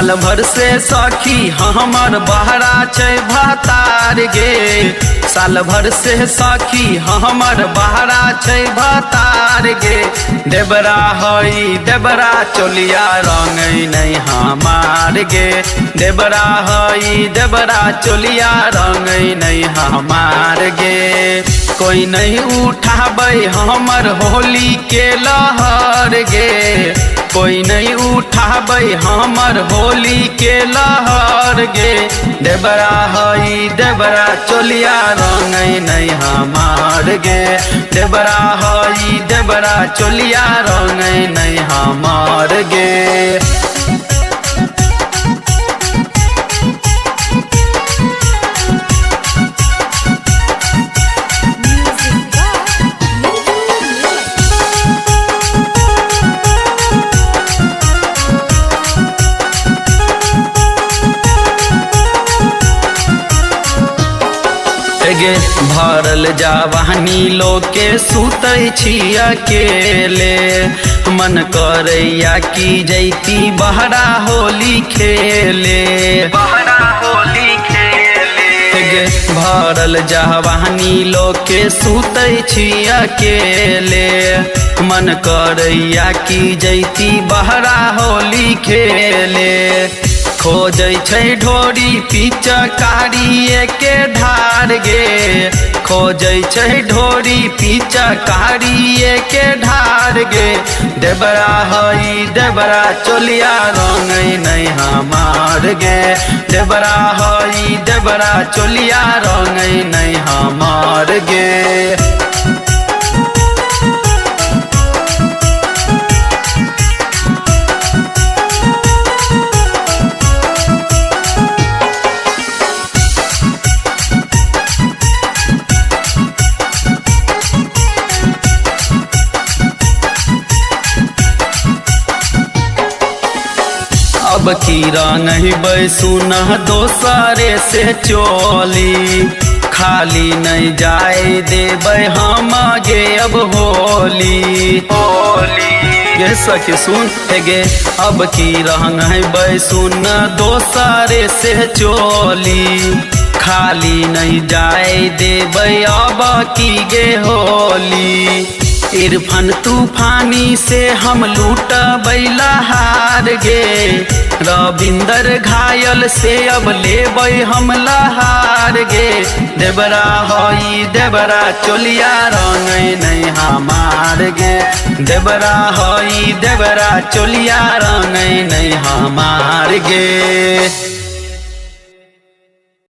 साल भर से सखी हमर बहरा छै भतार गे। साल भर से सखी हमर बहरा छै भतार गे। देबरा हई देबरा चोलिया रंगै नहीं हमार गे। देबरा हई देबरा चोलिया रंगै नहीं हमार गे। कोई नहीं उठाबै हमर होली के लहर गे। कोई नहीं उठाबै हमर होली के लहर गे। देबरा हई देबरा चोलिया रंगै नहीं हमार गे। देबरा हई देबरा चोलिया रंगै नहीं हमार गे। गे भरल जवानी लोके सुतै छी अकेले। मन करैया की जैती बहरा होली खेले। बहरा होली खेले गे भरल जवानी लोके सुतै छी अकेले। मन करैया की जैती बहरा होली खेले। खोजै छै ढोरी पिचकारी के ढार गे। खोजै छै ढोरी पिचकारी के ढार गे। देबरा हई देबरा चोलिया रंगै नहीं हमार गे। देबरा हई देबरा चोलिया रंगै नहीं हमार गे। अब की रंगै बैसुन दोसरे से चोली। खाली नहीं जाए देबै हम गे अब होली। होली गे सखी सुन गे अब की रंगै बैसुन दोसरे से चोली। खाली नहीं जाए देबै अब की गे होली। इरफान तूफानी से हम लूटबै लहार गे। रविंदर घायल से अब लेबै हम लहार गे। देबरा हई देबरा चोलिया रंगै नहीं हमार गे। देबरा हई देबरा चोलिया रंगै नहीं हमार गे।